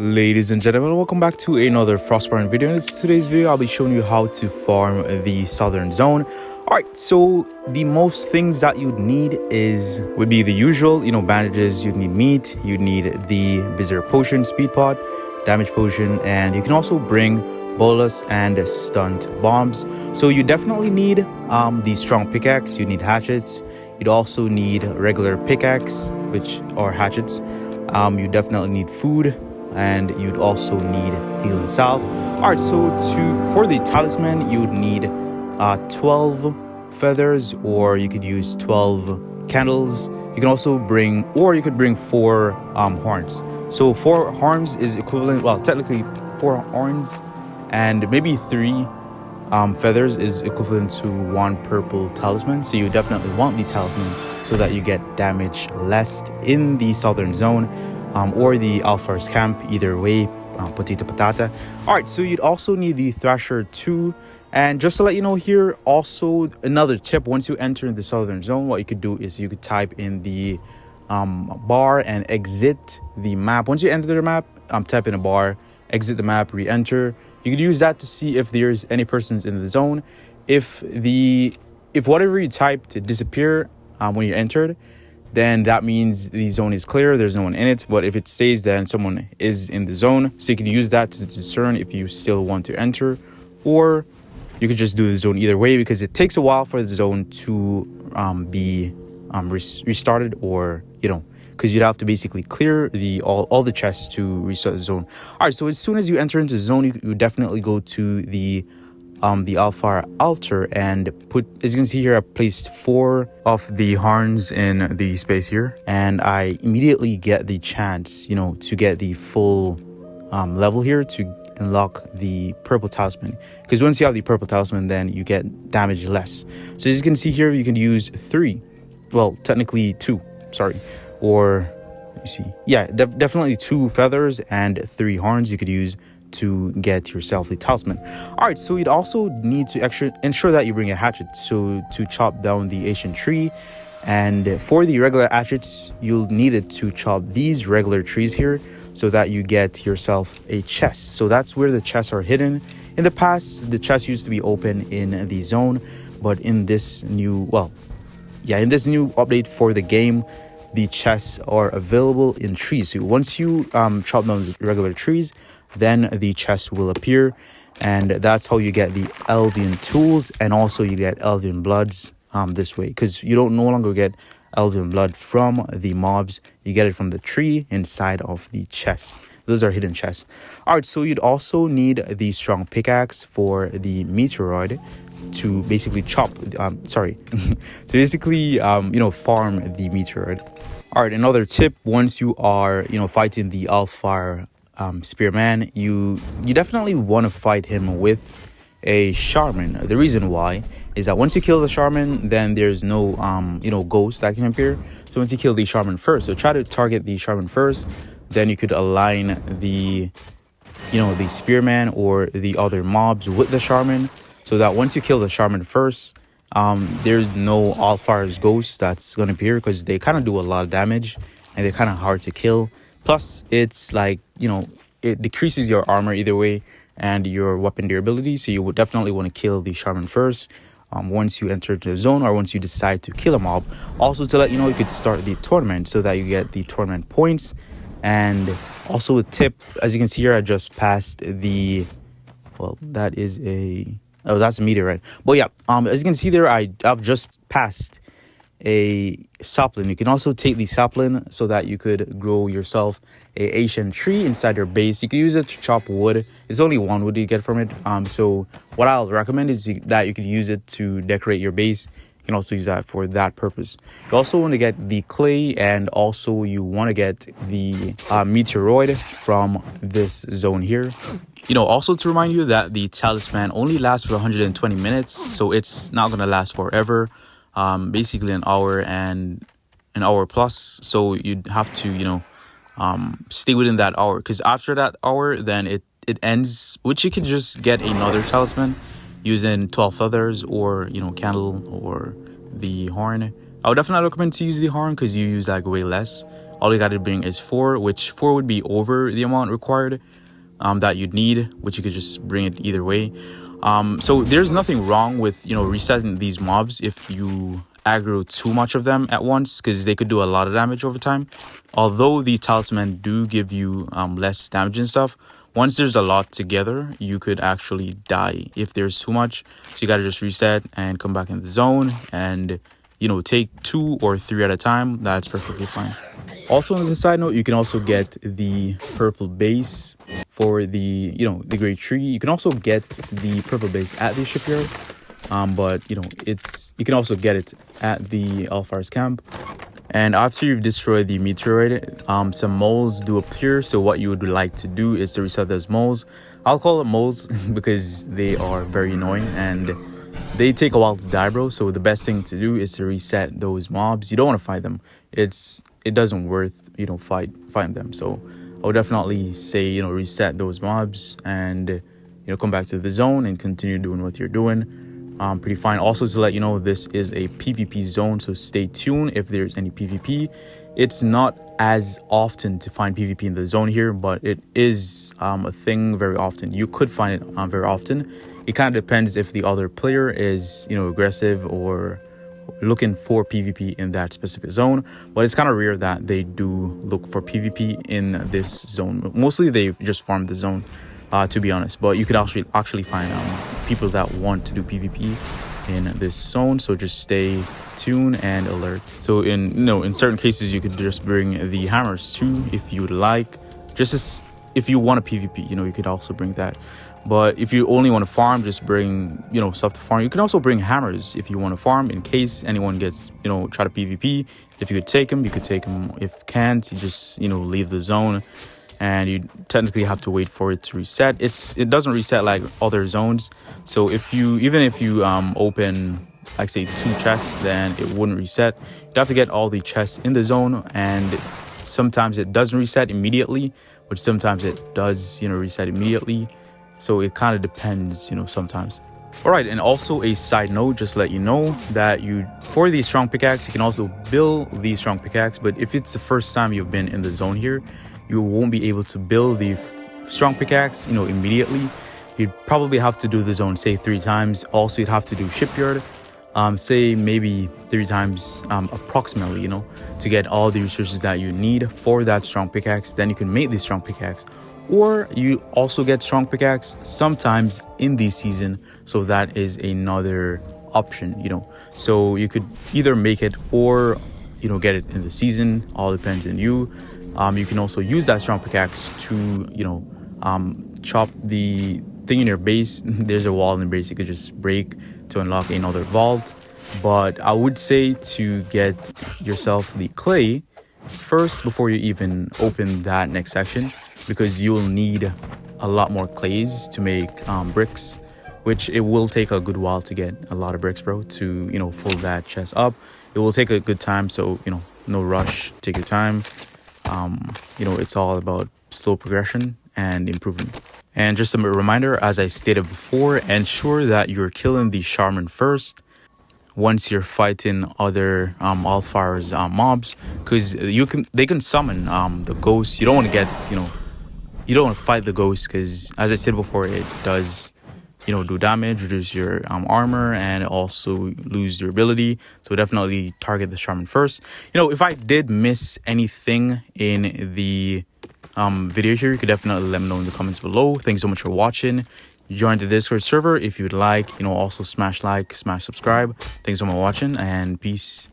Ladies and gentlemen, welcome back to another Frostborn video. In today's video, I'll be showing you how to farm the southern zone. Alright, so the most things that you'd need would be the usual, bandages. You'd need meat, you'd need the Berserk potion, speed pot, damage potion, and you can also bring bolus and stunt bombs. So you definitely need the strong pickaxe, you need hatchets, you'd also need regular pickaxe, which are hatchets. You definitely need food, and you'd also need healing salve. All right, so for the talisman, you would need 12 feathers, or you could use 12 candles. You can also bring, or you could bring 4 horns. So 4 horns is equivalent, well, technically 4 horns and maybe 3 feathers is equivalent to 1 purple talisman. So you definitely want the talisman so that you get damage less in the southern zone, or the Alfar's camp. Either way, potato patata. All right, so you'd also need the Thrasher 2. And just to let you know here, also another tip: once you enter the southern zone, what you could do is you could type in the bar and exit the map. Once you enter the map, type in a bar, exit the map, re-enter. You could use that to see if there's any persons in the zone. If whatever you typed disappear when you entered, then that means the zone is clear, there's no one in it. But if it stays, then someone is in the zone. So you could use that to discern if you still want to enter, or you could just do the zone either way, because it takes a while for the zone to be restarted, or because you'd have to basically clear all the chests to restart the zone. All right, so as soon as you enter into the zone, you definitely go to the Alfar altar and as you can see here, I placed 4 of the horns in the space here, and I immediately get the chance to get the full level here to unlock the purple talisman, because once you have the purple talisman, then you get damage less. So as you can see here, you can use 3, well, technically 2, sorry, or let me see, yeah, definitely 2 feathers and 3 horns you could use to get yourself the talisman. All right, so you'd also need to ensure that you bring a hatchet to chop down the ancient tree. And for the regular hatchets, you'll need it to chop these regular trees here so that you get yourself a chest. So that's where the chests are hidden. In the past, the chests used to be open in the zone, but in this new update for the game, the chests are available in trees. So once you chop down the regular trees, then the chest will appear, and that's how you get the Elven tools, and also you get Elven bloods this way, because you don't no longer get Elven blood from the mobs, you get it from the tree inside of the chest. Those are hidden chests. All right, so you'd also need the strong pickaxe for the meteoroid to basically farm the meteoroid. All right, another tip: once you are fighting the Alfar spearman, you definitely want to fight him with a shaman. The reason why is that once you kill the shaman, then there's no ghost that can appear. So once you kill the shaman first, so try to target the shaman first, then you could align the the spearman or the other mobs with the shaman, so that once you kill the shaman first, there's no Alfar's ghost that's gonna appear, because they kind of do a lot of damage and they're kind of hard to kill. Plus, it's like, it decreases your armor either way and your weapon durability. So you would definitely want to kill the shaman first once you enter the zone, or once you decide to kill a mob. Also, to let you know, you could start the tournament so that you get the tournament points. And also a tip, as you can see here, I just passed the, that's a meteorite. But yeah, as you can see there, I've just passed a sapling. You can also take the sapling so that you could grow yourself a ancient tree inside your base. You can use it to chop wood. It's only 1 wood you get from it. So what I'll recommend is that you could use it to decorate your base. You can also use that for that purpose. You also want to get the clay, and also you want to get the meteoroid from this zone here. Also to remind you that the talisman only lasts for 120 minutes, so it's not going to last forever. Basically an hour and an hour plus. So you'd have to stay within that hour, because after that hour, then it ends, which you could just get another talisman using 12 feathers, or candle, or the horn. I would definitely recommend to use the horn, because you use like way less. all you got to bring is 4, which 4 would be over the amount required that you'd need, which you could just bring it either way. So there's nothing wrong with, you know, resetting these mobs if you aggro too much of them at once, because they could do a lot of damage over time. Although the talisman do give you less damage and stuff, once there's a lot together, you could actually die if there's too much. So you got to just reset and come back in the zone and, you know, take 2 or 3 at a time. That's perfectly fine. Also, on the side note, you can also get the purple base for the, you know, the great tree. You can also get the purple base at the shipyard, but you know, you can also get it at the Alfar's camp. And after you've destroyed the meteorite, some moles do appear. So what you would like to do is to reset those moles. I'll call them moles because they are very annoying and they take a while to die, bro. So the best thing to do is to reset those mobs. You don't want to fight them. It doesn't worth, you know, fighting them. So I would definitely say, you know, reset those mobs and, you know, come back to the zone and continue doing what you're doing. Pretty fine. Also, to let you know, this is a PvP zone, so stay tuned if there's any PvP. It's not as often to find PvP in the zone here, but it is a thing very often. You could find it very often. It kind of depends if the other player is, you know, aggressive or looking for PvP in that specific zone, but it's kind of rare that they do look for PvP in this zone. Mostly they've just farmed the zone, to be honest, but you could actually find people that want to do PvP in this zone. So just stay tuned and alert. So in certain cases you could just bring the hammers too if you would like, just as if you want a PvP, you know, you could also bring that. But if you only want to farm, just bring, you know, stuff to farm. You can also bring hammers if you want to farm in case anyone gets, you know, try to PvP. If you could take them, you could take them. If can't, you just, you know, leave the zone. And you technically have to wait for it to reset. It doesn't reset like other zones. So even if you open, like say 2 chests, then it wouldn't reset. You have to get all the chests in the zone, and sometimes it doesn't reset immediately, but sometimes it does, you know, reset immediately. So it kind of depends, you know, sometimes. All right, and also a side note, just to let you know that for the strong pickaxe, you can also build the strong pickaxe. But if it's the first time you've been in the zone here, you won't be able to build the strong pickaxe, you know, immediately. You'd probably have to do the zone, say 3 times. Also, you'd have to do shipyard, say maybe 3 times approximately, you know, to get all the resources that you need for that strong pickaxe. Then you can make the strong pickaxe. Or you also get strong pickaxe sometimes in the season, so that is another option, you know. So you could either make it or, you know, get it in the season. All depends on you. You can also use that strong pickaxe to, you know, chop the thing in your base. There's a wall in the base you could just break to unlock another vault. But I would say to get yourself the clay first before you even open that next section, because you will need a lot more clays to make bricks, which it will take a good while to get a lot of bricks, bro, to, you know, fill that chest up. It will take a good time, so, you know, no rush, take your time. You know, it's all about slow progression and improvement. And just a reminder, as I stated before, ensure that you're killing the shaman first once you're fighting other Alfar's mobs, because they can summon the ghosts. You don't want to get, you know, you don't want to fight the ghost, because as I said before, it does, you know, do damage, reduce your armor, and also lose durability. So definitely target the shaman first. You know, if I did miss anything in the video here, you could definitely let me know in the comments below. Thanks so much for watching. Join the Discord server if you'd like. You know, also smash like, smash subscribe. Thanks so much for watching, and peace.